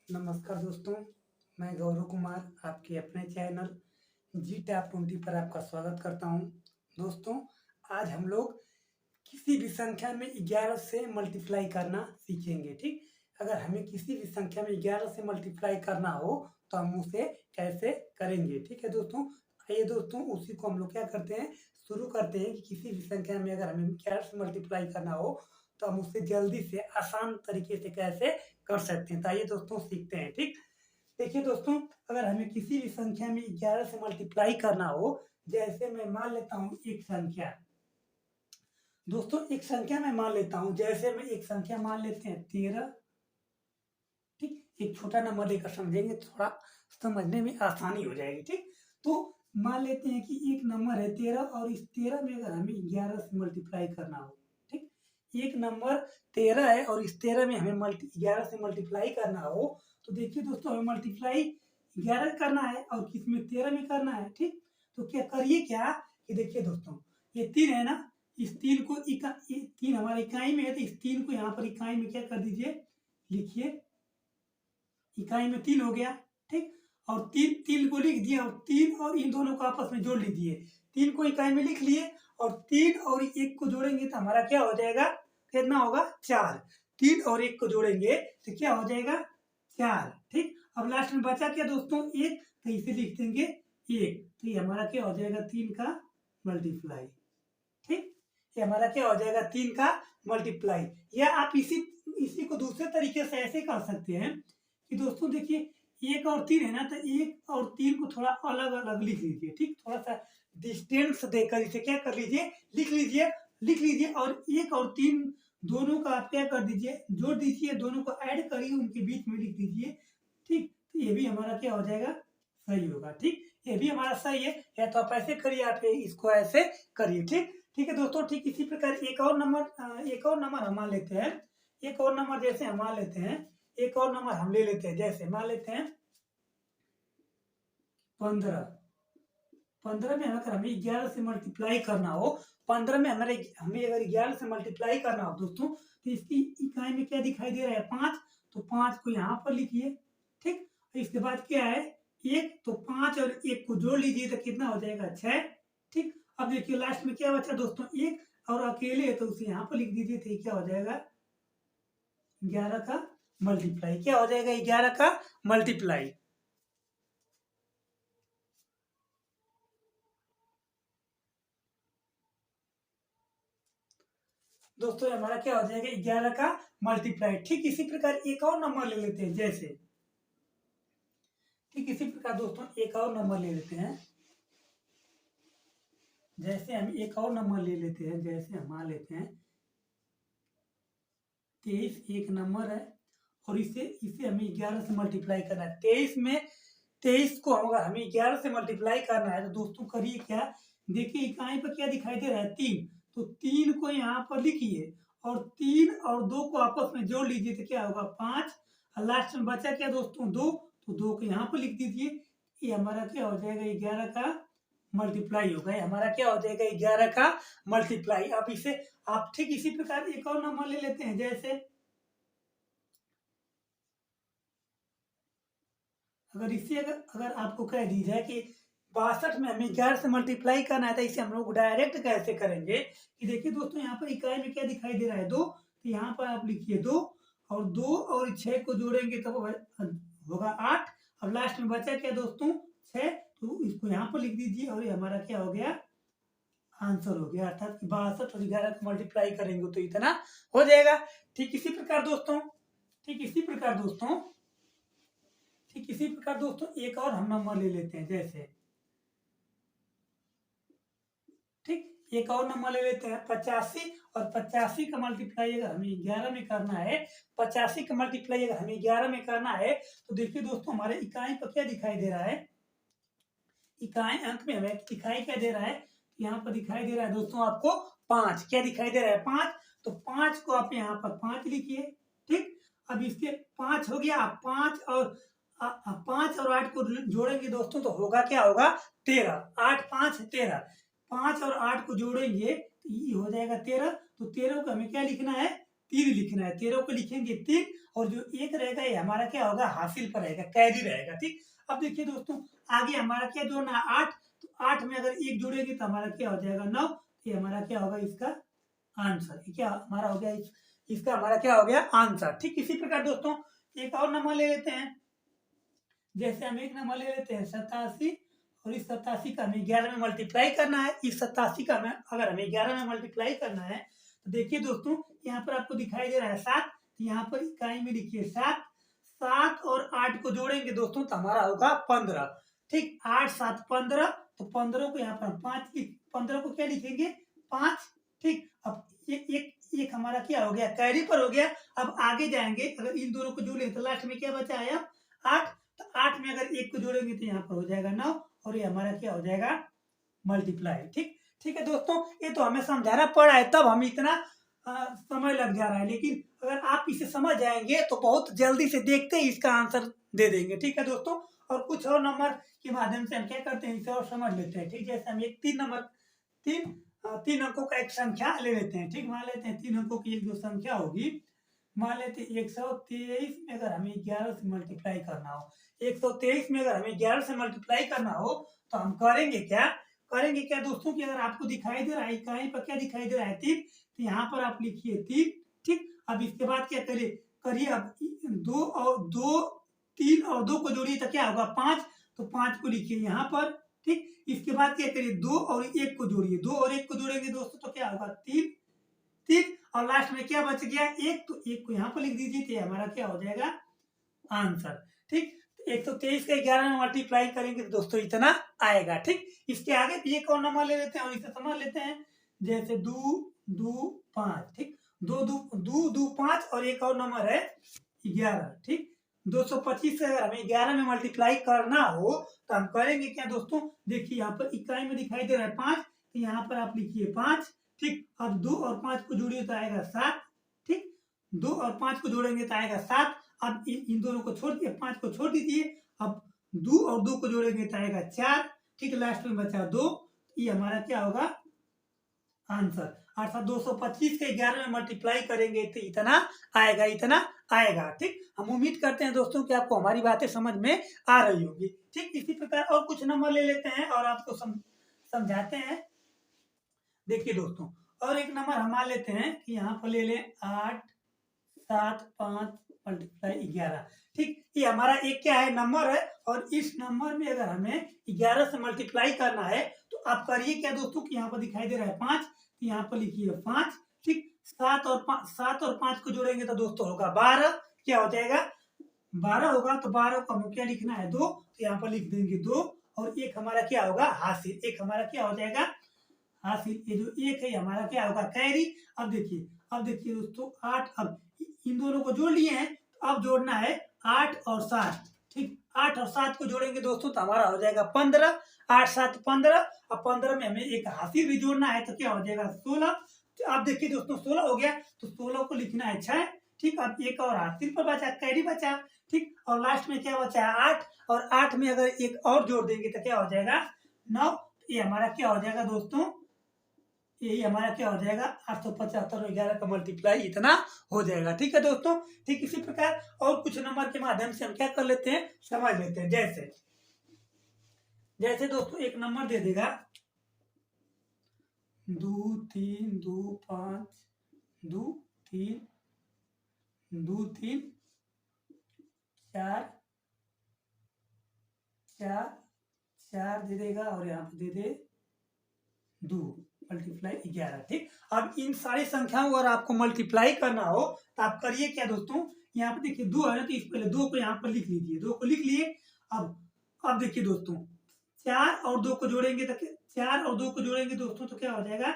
नमस्कार दोस्तों, मैं गौरव कुमार आपके अपने चैनल जी टैप 20 पर आपका स्वागत करता हूं। दोस्तों, आज हम लोग किसी भी संख्या में 11 से मल्टीप्लाई करना सीखेंगे। ठीक, अगर हमें किसी भी संख्या में 11 से मल्टीप्लाई करना हो तो हम उसे कैसे करेंगे। ठीक है दोस्तों, आइए दोस्तों उसी को हम लोग क्या करते हैं, शुरू करते हैं कि किसी भी संख्या में अगर हमें 11 से मल्टीप्लाई करना हो तो हम उससे जल्दी से आसान तरीके से कैसे कर सकते हैं। तो आइए दोस्तों सीखते हैं। ठीक, देखिए दोस्तों, अगर हमें किसी भी संख्या में 11 से मल्टीप्लाई करना हो, जैसे मैं मान लेता हूँ एक संख्या। दोस्तों, एक संख्या मैं मान लेता हूँ, जैसे मैं एक संख्या मान लेते हैं 13। ठीक, एक छोटा नंबर लेकर समझेंगे, थोड़ा समझने में आसानी हो जाएगी। ठीक, तो मान लेते हैं कि एक नंबर है 13 और इस 13 में अगर हमें 11 से मल्टीप्लाई करना हो। ठीक, एक नंबर 13 है और इस 13 में हमें 11 से मल्टीप्लाई करना हो, तो देखिए दोस्तों, हमें मल्टीप्लाई 11 करना है और किसमें 13 में करना है। ठीक, तो क्या करिए क्या कि देखिए दोस्तों, ये 3 है ना, इस 3 को ये 3 हमारे इकाई में है, तो इस 3 को यहाँ पर इकाई में क्या कर दीजिए, लिखिए। इकाई में 3 हो गया। ठीक, और 3 को लिख दिया और 3 और इन दोनों को आपस में जोड़ लीजिए। 3 को इकाई में लिख लिए और 3 और 1 को जोड़ेंगे तो हमारा क्या हो जाएगा, कितना होगा, 4। 3 और 1 को जोड़ेंगे तो क्या हो जाएगा, 4। ठीक, अब लास्ट में बचा क्या दोस्तों, 1, तो इसे लिख देंगे 1। तो ये हमारा क्या हो जाएगा, 3 का मल्टीप्लाई। ठीक, ये हमारा क्या हो जाएगा, 3 का मल्टीप्लाई। या आप इसी को दूसरे तरीके से ऐसे कर सकते हैं कि दोस्तों देखिए, 1 और 3 है ना, तो 1 और 3 को थोड़ा अलग अलग लिख लीजिए। ठीक, थोड़ा सा डिस्टेंस देकर इसे क्या कर लीजिए, लिख लीजिए और 1 और 3 दोनों का आप क्या कर दीजिए, जोड़ दीजिए, दोनों को ऐड करिए, उनके बीच में लिख दीजिए। ठीक, तो ये भी हमारा क्या हो जाएगा, सही होगा। ठीक, ये भी हमारा सही है। या तो आप ऐसे करिए, आप इसको ऐसे करिए। ठीक, ठीक है दोस्तों, ठीक इसी प्रकार एक और नंबर हम मान लेते हैं। एक और नंबर जैसे हम मान लेते हैं, एक और नंबर हम ले लेते हैं, जैसे मान लेते हैं 15। 15 में अगर हमें 11 से मल्टीप्लाई करना हो, 15 में हमें अगर 11 से मल्टीप्लाई करना हो दोस्तों, तो इसकी इकाई में क्या दिखाई दे रहा है, 5। तो 5 को यहाँ पर लिखिए। ठीक, इसके बाद क्या है, 1, तो 5 और 1 को जोड़ लीजिए तो कितना हो जाएगा, 6। ठीक, अब देखिए लास्ट में क्या बचा दोस्तों, 1 और अकेले है तो उसे यहाँ पर लिख दीजिए, तो क्या हो जाएगा, 11 का मल्टीप्लाई। क्या हो जाएगा, 11 का मल्टीप्लाई। दोस्तों हमारा क्या हो जाएगा, 11 का मल्टीप्लाई। ठीक इसी प्रकार एक और नंबर ले लेते हैं, जैसे ठीक इसी प्रकार दोस्तों एक और नंबर ले लेते हैं। जैसे हम एक और नंबर ले लेते हैं, जैसे हम मान लेते हैं 23 एक नंबर है और इसे इसे हमें 11 से मल्टीप्लाई करना है। 23 को अगर हमें 11 से मल्टीप्लाई करना है तो दोस्तों करिए क्या, देखिए इकाई पर क्या दिखाई दे रहा है, 3। तो 3 को यहाँ पर लिखिए और 3 और 2 को आपस में जोड़ लीजिए तो क्या होगा, 5। और लास्ट में बचा क्या दोस्तों, 2। तो 2 को यहाँ पर लिख दीजिए। ये हमारा क्या हो जाएगा, 11 का मल्टीप्लाई होगा। ये हमारा क्या हो जाएगा, 11 का मल्टीप्लाई। अब इसे आप ठीक इसी प्रकार एक और नंबर ले लेते हैं, जैसे अगर आपको कह दी जाए कि 62 में हमें 11 से मल्टीप्लाई करना है, तो इसे हम लोग डायरेक्ट कैसे करेंगे कि देखिए दोस्तों, यहाँ पर इकाई में क्या दिखाई दे रहा है, 2। तो यहाँ पर आप लिखिए 2 और 2 और 6 को जोड़ेंगे तो होगा 8। अब लास्ट में बचा क्या दोस्तों, 6। तो इसको यहाँ पर लिख दीजिए और ये हमारा क्या हो गया, आंसर हो गया। अर्थात 62 और 11 को मल्टीप्लाई करेंगे तो इतना हो जाएगा। ठीक इसी प्रकार दोस्तों, ठीक इसी प्रकार दोस्तों ठीक इसी प्रकार दोस्तों एक और हम नंबर ले लेते हैं, जैसे ठीक एक और नंबर ले लेते हैं 85। और 85 का मल्टीप्लाई अगर हमें 11 में करना है, 85 का मल्टीप्लाई अगर हमें 11 में करना है, तो देखिए दोस्तों हमारे इकाई पर क्या दिखाई दे रहा है, इकाई अंक में हमें इकाई क्या दे रहा है, यहाँ पर दिखाई दे रहा है दोस्तों आपको 5। क्या दिखाई दे रहा है, 5। तो 5 को आप यहाँ पर 5 लिखिए। ठीक, अब इसके 5 हो गया, 5 और 5 और 8 को जोड़ेंगे दोस्तों तो होगा क्या होगा, 13। 8 5 13, 5 और 8 को जोड़ेंगे तो ये हो जाएगा 13। तो 13 को हमें क्या लिखना है, 3 लिखना है, 13 को लिखेंगे 3 और जो 1 रहेगा ये हमारा क्या होगा, हासिल पर रहेगा, कैरी रहेगा। ठीक, अब देखिए दोस्तों आगे हमारा क्या जोड़ना है, 8, तो 8 में अगर 1 जोड़ेंगे तो हमारा क्या हो जाएगा 9, ये हमारा क्या होगा इसका आंसर। ये क्या हमारा हो गया, इसका हमारा क्या हो गया आंसर। ठीक, इसी प्रकार दोस्तों एक और नंबर ले लेते हैं। जैसे हम एक नंबर ले लेते हैं 87 और इस 87 का हमें 11 में मल्टीप्लाई करना है। इस 87 का हमें अगर हमें 11 में मल्टीप्लाई करना है तो देखिए दोस्तों यहाँ पर आपको दिखाई दे रहा है 7, तो यहाँ पर इकाई में लिखिए 7, 7 और 8 को जोड़ेंगे दोस्तों तो हमारा होगा 15। ठीक, 8 7 15, तो 15 को यहाँ पर 15 को क्या लिखेंगे 5। ठीक, अब एक हमारा क्या हो गया, कैरी पर हो गया। अब आगे जाएंगे, अगर इन दोनों को जोड़ेंगे तो लास्ट में क्या बचा है अब 8, तो 8 में अगर 1 को जोड़ेंगे तो यहाँ पर हो जाएगा 9 और ये हमारा क्या हो जाएगा मल्टीप्लाई। ठीक, ठीक है दोस्तों, ये तो हमें समझाना पड़ा है तब हम इतना समय लग जा रहा है, लेकिन अगर आप इसे समझ जाएंगे तो बहुत जल्दी से देखते ही इसका आंसर दे देंगे। ठीक है दोस्तों, और कुछ और नंबर के माध्यम से हम क्या करते हैं इसे और समझ लेते हैं। ठीक, जैसे हम एक 3 अंकों का एक संख्या ले लेते हैं। ठीक, मान लेते हैं 3 अंकों की एक जो संख्या होगी, मान लेते हैं 123 में अगर हमें 11 से मल्टीप्लाई करना हो, 123 में अगर हमें 11 से मल्टीप्लाई करना हो तो हम करेंगे क्या दोस्तों कि अगर आपको दिखाई दे रहा है इकाई पर क्या दिखाई दे रहा है 3, तो यहाँ पर आप लिखिए 3। ठीक, अब इसके बाद क्या करिए अब 3 और 2 को जोड़िए तो क्या होगा 5, तो 5 को लिखिए यहाँ पर। ठीक, इसके बाद क्या करिए 2 और 1 को जोड़िए, 2 और 1 को जोड़ेंगे दोस्तों तो क्या होगा 3। ठीक, और लास्ट में क्या बच गया 1, तो 1 को यहाँ पर लिख दीजिए, तो हमारा क्या हो जाएगा आंसर। ठीक, 123 का 11 में मल्टीप्लाई करेंगे तो दोस्तों इतना आएगा। ठीक, इसके आगे भी एक और नंबर ले लेते हैं और इसे समझ लेते हैं। जैसे 2 2 5, ठीक, 2 5 और एक और नंबर है 11। ठीक, 225 से अगर हमें 11 में मल्टीप्लाई करना हो तो हम करेंगे क्या दोस्तों, देखिए यहाँ पर इकाई में दिखाई दे रहा है 5, तो यहाँ पर आप लिखिए 5। ठीक, अब 2 और 5 को जोड़िए तो आएगा 7। ठीक, 2 और 5 को जोड़ेंगे तो आएगा 7। अब इन दोनों को छोड़ दिए, 5 को छोड़ दीजिए, अब 2 और 2 को जोड़ेंगे तो आएगा 4। ठीक, लास्ट में बचा 2, ये हमारा क्या होगा आंसर। अर्थात 225 के 11 में मल्टीप्लाई करेंगे तो इतना आएगा। ठीक, हम उम्मीद करते हैं दोस्तों कि आपको हमारी बातें समझ में आ रही होगी। ठीक, इसी प्रकार और कुछ नंबर ले लेते हैं और आपको समझाते हैं। देखिए दोस्तों और एक नंबर हम मान लेते हैं कि यहाँ पर ले लें 8 7 5 मल्टीप्लाई 11। ठीक, ये हमारा एक क्या है नंबर है और इस नंबर में अगर हमें 11 से मल्टीप्लाई करना है तो आप करिए क्या दोस्तों कि यहाँ पर दिखाई दे रहा है 5, तो यहाँ पर लिखिए 5। ठीक, 7 और 5 को जोड़ेंगे तो दोस्तों होगा 12। क्या हो जाएगा 12 होगा, तो 12 को हमें क्या लिखना है 2, तो यहाँ पर लिख देंगे 2 और एक हमारा क्या होगा हासिल, एक हमारा क्या हो जाएगा हासिल। ये जो एक है हमारा क्या होगा कैरी। अब देखिए दोस्तों 8, अब इन दोनों को जोड़ लिए हैं, तो अब जोड़ना है 8 और 7। ठीक, 8 और 7 को जोड़ेंगे दोस्तों तो हमारा हो जाएगा 15। 8 7 15, अब 15 में हमें एक हासिल भी जोड़ना है तो क्या हो जाएगा 16। तो आप देखिए दोस्तों 16 हो गया, तो 16 को लिखना है 6। ठीक, अब एक और हासिल पर बचा, कैरी बचा। ठीक, और लास्ट में क्या बचा है 8, और 8 में अगर एक और जोड़ देंगे तो क्या हो जाएगा 9। ये हमारा क्या हो जाएगा दोस्तों, यही हमारा क्या हो जाएगा 875 और 11 का मल्टीप्लाई इतना हो जाएगा। ठीक है दोस्तों, ठीक इसी प्रकार और कुछ नंबर के माध्यम से हम क्या कर लेते हैं समझ लेते हैं। जैसे दोस्तों एक नंबर दे देगा 2 3 2 5 2 3 2 3 4 4 4 दे देगा और यहाँ पे दे दे 2 मल्टीप्लाई 11। ठीक, अब इन सारी संख्याओं को अगर आपको मल्टीप्लाई करना हो तो आप करिए क्या दोस्तों, यहाँ पे देखिए 2 है ना, तो इस पहले 2 को यहाँ पर लिख लीजिए, 2 को लिख लिए। अब देखिए दोस्तों 4 और 2 को जोड़ेंगे तो 4 और 2 को जोड़ेंगे दोस्तों तो क्या हो जाएगा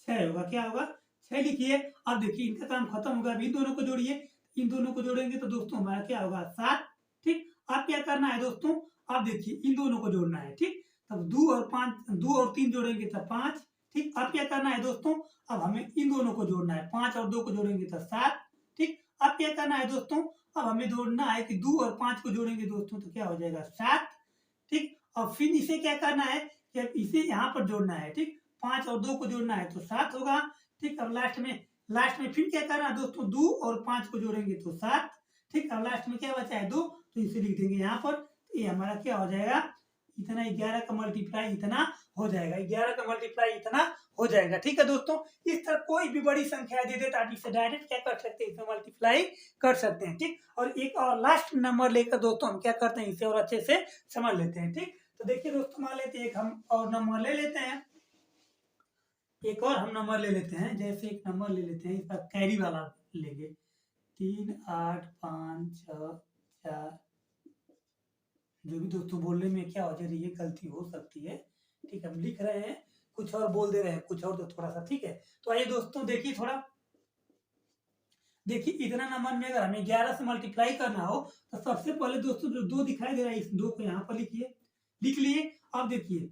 6 होगा। क्या होगा 6 लिखिए। अब देखिए इनका काम खत्म होगा, अभी इन दोनों को जोड़िए, इन दोनों को जोड़ेंगे तो दोस्तों हमारा क्या होगा 7। ठीक, अब क्या करना है दोस्तों, अब देखिए इन दोनों को जोड़ना है। ठीक, तब 2 और 3 जोड़ेंगे तो 5। ठीक, अब क्या करना है दोस्तों, अब हमें इन दोनों को जोड़ना है, 5 और 2 को जोड़ेंगे तो 7। ठीक, अब क्या करना है दोस्तों, अब हमें जोड़ना है कि 2 और 5 को जोड़ेंगे दोस्तों तो क्या हो जाएगा 7। ठीक, और फिर इसे क्या करना है कि अब इसे यहाँ पर जोड़ना है। ठीक, 5 और 2 को जोड़ना है तो 7 होगा। ठीक, अब लास्ट में लास्ट में फिर क्या करना है दोस्तों, 2 और 5 को जोड़ेंगे तो 7। ठीक, अब लास्ट में क्या बचा है 2, तो इसे लिख देंगे यहाँ पर। तो ये हमारा क्या हो जाएगा, इतना 11 का मल्टीप्लाई इतना हो जाएगा, 11 का मल्टीप्लाई इतना हो जाएगा। ठीक है दोस्तों, इस तरह कोई भी बड़ी संख्या दे दे तो आप इसे डायरेक्ट क्या कर सकते हैं, इसमें मल्टीप्लाई कर सकते हैं। ठीक, और एक और लास्ट नंबर लेकर दोस्तों हम क्या करते हैं, इसे और अच्छे से समझ लेते हैं। ठीक, तो देखिए दोस्तों, मान लेते हैं एक हम और नंबर ले लेते हैं, एक और हम नंबर ले लेते हैं। जैसे एक नंबर ले लेते हैं, इसका कैरी वाला लेंगे, 3 8 5 6 4। जो भी दोस्तों बोलने में क्या हो जा रही है, गलती हो सकती है। ठीक है, हम लिख रहे हैं कुछ और बोल दे रहे हैं कुछ और, तो थोड़ा सा ठीक है। तो आइए दोस्तों देखिए, थोड़ा देखिए, इतना नंबर में अगर हमें 11 से मल्टीप्लाई करना हो तो सबसे पहले दोस्तों जो 2 दिखाई दे रहा है, इस 2 को यहाँ पर लिखिए, लिख लिए। अब देखिए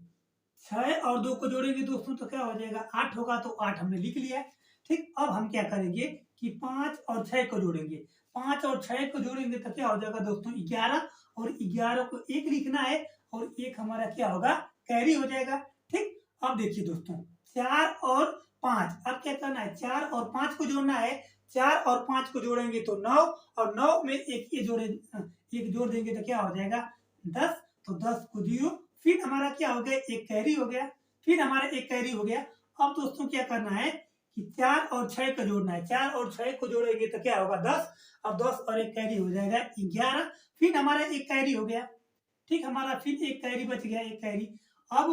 6 और 2 को जोड़ेंगे दोस्तों तो क्या हो जाएगा, 8 होगा, तो 8 हमने लिख लिया। ठीक, अब हम क्या करेंगे कि 5 और 6 को जोड़ेंगे, 5 और 6 को जोड़ेंगे तो क्या हो जाएगा दोस्तों 11, और 11 को 1 लिखना है, और 1 हमारा क्या होगा, कैरी हो जाएगा। ठीक, अब देखिए दोस्तों 4 और 5, अब क्या करना है, 4 और 5 को जोड़ना है। 4 और 5 को जोड़ेंगे तो 9, और 9 में एक ये जोड़े, एक जोड़ देंगे तो क्या हो जाएगा 10, तो 10 को 0, फिर हमारा क्या हो गया, एक कैरी हो गया, फिर हमारा एक कैरी हो गया। अब दोस्तों क्या करना है कि 4 और 6 को जोड़ना है, 4 और 6 को जोड़ेंगे तो क्या होगा 10, अब 10 और एक कैरी हो जाएगा 11, फिर हमारा एक कैरी हो गया। ठीक, हमारा फिर एक कैरी बच गया, एक कैरी। अब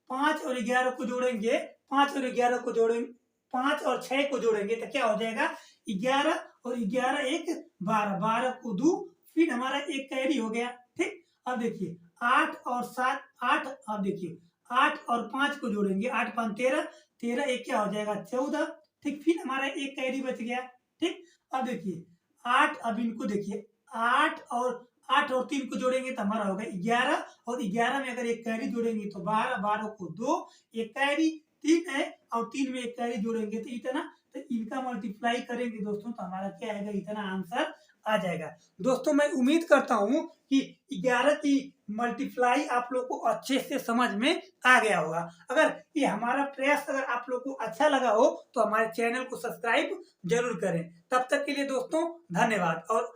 5 और 11 को जोड़ेंगे, 5 और 11 को जोड़ेंगे, 5 और 6 को जोड़ेंगे तो क्या हो जाएगा 11, और 11 एक 12, 12 को 2, फिर हमारा एक कैरी हो गया। ठीक, अब देखिए 8 और 7, 8, अब देखिए 8 और 5 को जोड़ेंगे, 8 5 13, 13 एक क्या हो जाएगा 14। ठीक, फिर हमारा एक कैरी बच गया। ठीक, अब देखिए 8, अब इनको देखिए 8 और 3 को जोड़ेंगे तो हमारा होगा 11, और 11 में अगर एक कैरी जोड़ेंगे तो 12, 12 को 2, एक कैरी 3 है, और 3 में एक कैरी जोड़ेंगे तो इतना, तो इनका मल्टीप्लाई करेंगे दोस्तों तो हमारा क्या आएगा, इतना आंसर आ जाएगा। दोस्तों मैं उम्मीद करता हूं कि 11 की मल्टीप्लाई आप लोग को अच्छे से समझ में आ गया होगा। अगर ये हमारा प्रयास अगर आप लोग को अच्छा लगा हो तो हमारे चैनल को सब्सक्राइब जरूर करें। तब तक के लिए दोस्तों धन्यवाद। और